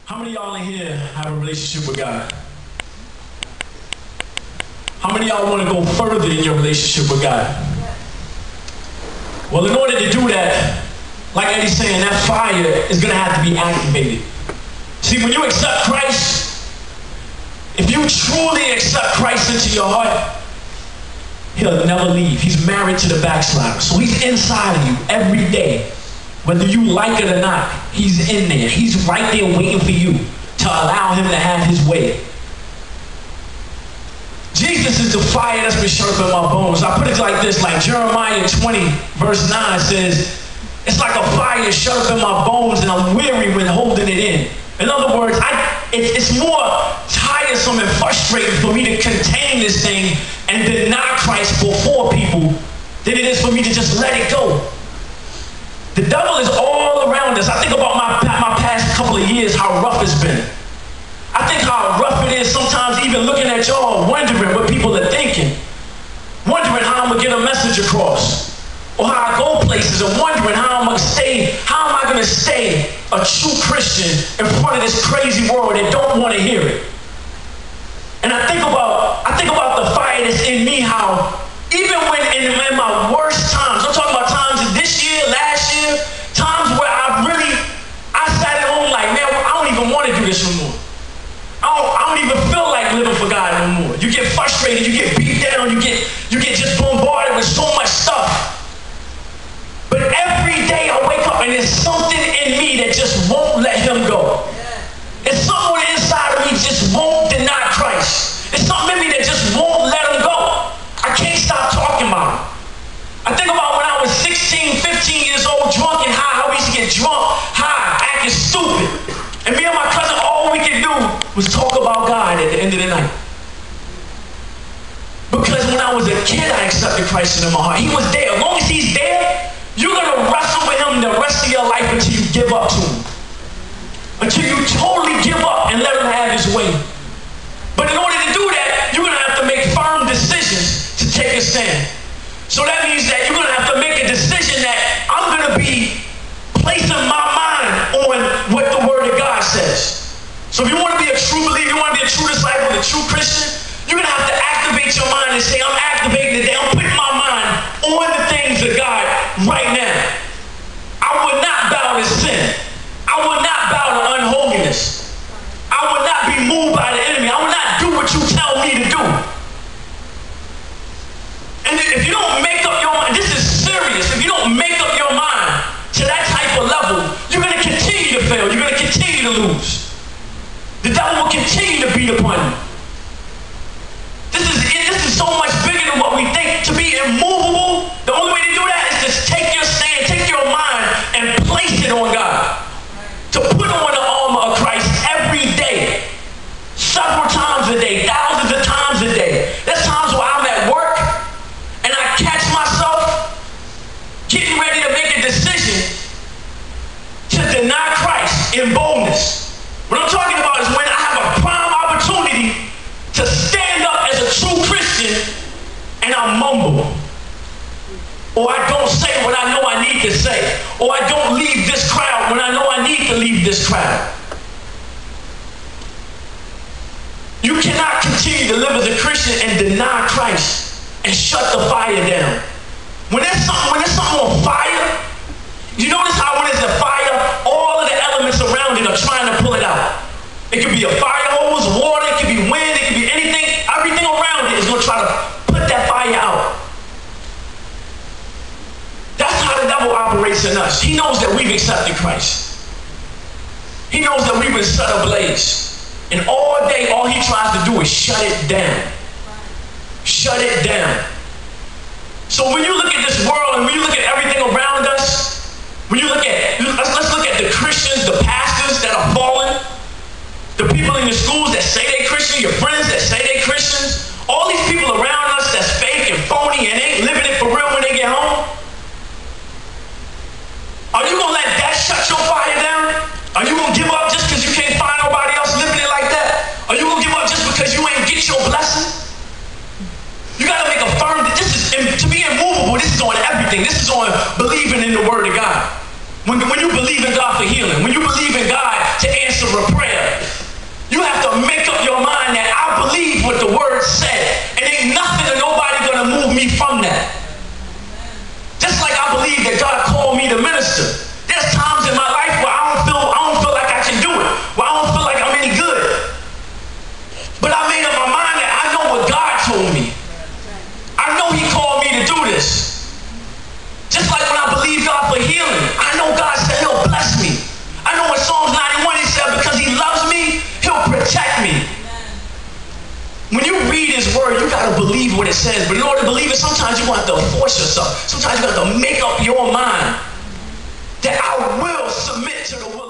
How many of y'all in here have a relationship with God? How many of y'all want to go further in your relationship with God? Well, in order to do that, like Eddie's saying, that fire is going to have to be activated. See, when you accept Christ, if you truly accept Christ into your heart, he'll never leave. He's married to the backslider. So he's inside of you every day. Whether you like it or not, he's in there. He's right there waiting for you to allow him to have his way. Jesus is the fire that's been sharpening my bones. I put it like this, like Jeremiah 20, verse 9 says, it's like a fire sharpening my bones and I'm weary when holding it in. In other words, it's more tiresome and frustrating for me to contain this thing and deny Christ before people than it is for me to just let it go. The devil is all around us. I think about my past couple of years, how rough it's been. I think how rough it is sometimes even looking at y'all, wondering what people are thinking. Wondering how I'm going to get a message across. Or how I go places and wondering how am I going to stay a true Christian in front of this crazy world that don't want to hear it. And I think about the fire that's in me, how even when in my worst times, I'm talking about times this year, last year, times where I sat at home like, man, I don't even want to do this no more. I don't even feel like living for God no more. You get frustrated, you get beat down, you get just bombarded with so much stuff. But every day I wake up and there's something in me that just won't let him go. It's something on the inside of me just won't deny Christ. It's something in me that just won't let him go. I can't stop talking about him. I think about when I was 16, 15 years old, drunk and high, how we used to get drunk, high, acting stupid. And me and my cousin, all we could do was talk about God at the end of the night. Because when I was a kid, I accepted Christ into my heart. He was there. As long as he's there, you're going to wrestle with him the rest of your life until you give up to him. Until you totally give up and let him have his way. But in order to do that, you're going to have to make firm decisions to take a stand. So that means that you're going to have to make a decision that I'm going to be placing my mind on what the Word of God says. So if you want to be a true believer, you want to be a true disciple, a true Christian, you're going to have to activate your mind and say, I'm activating today. I'm putting my mind on the things of God right now. I would not bow to sin. I would not bow to unholiness. I would not be moved by the enemy. I would not do what you tell me to do. And if you don't make up your mind, this is serious. If you don't make up your mind to that type of level, you're going to continue to fail. You're going to continue to lose. The devil will continue to beat upon you. This is so much bigger than what we think. To be immovable, the only way to do that is just take your stand, take your mind, and place it on God. To put on the armor of Christ every day, several times a day, thousands of times a day. There's times where I'm at work and I catch myself getting ready to make a decision to deny Christ in boldness. What I'm talking about is when I have a prime opportunity to stand up as a true Christian and I mumble. Or I don't say what I know I need to say. Or I don't leave this crowd when I know I need to leave this crowd. You cannot continue to live as a Christian and deny Christ and shut the fire down. When there's something on fire, you notice how when there's a fire, all of the elements around it are trying to pull it out. It could be a fire hose, water, it could be wind, it could be anything. Everything around it is going to try to put that fire out. That's how the devil operates in us. He knows that we've accepted Christ. He knows that we've been set ablaze. And all day, all he tries to do is shut it down. Shut it down. So when you look at this world and when you look at everything around us, when you look at, let's look at the Christians, the pastors that are fallen, the people in your schools that say they're Christian, your friends that say they're Christians, all these people around us that's fake and phony and ain't living it for real when they get home. Are you going to let that shut your fire down? Are you going to give up just because you can't find nobody else living it like that? Are you going to give up just because you ain't get your blessing? You got to make a firm, to be immovable, this is on everything. This is on believing in the Word of God. When you believe in God for healing, when you believe in God to answer a prayer, believe that God called me to minister. There's times in my life where I don't feel like I can do it, where I don't feel like I'm any good. But I made up my mind that I know what God told me. I know he called me to do this. Just like when I believe God for healing, I know God said he'll bless me. I know in Psalms 91 he said because he loves me, he'll protect me. When you read his word, you got to believe what it says. But in order to believe it, sometimes you have to force yourself. Sometimes you have to make up your mind that I will submit to the will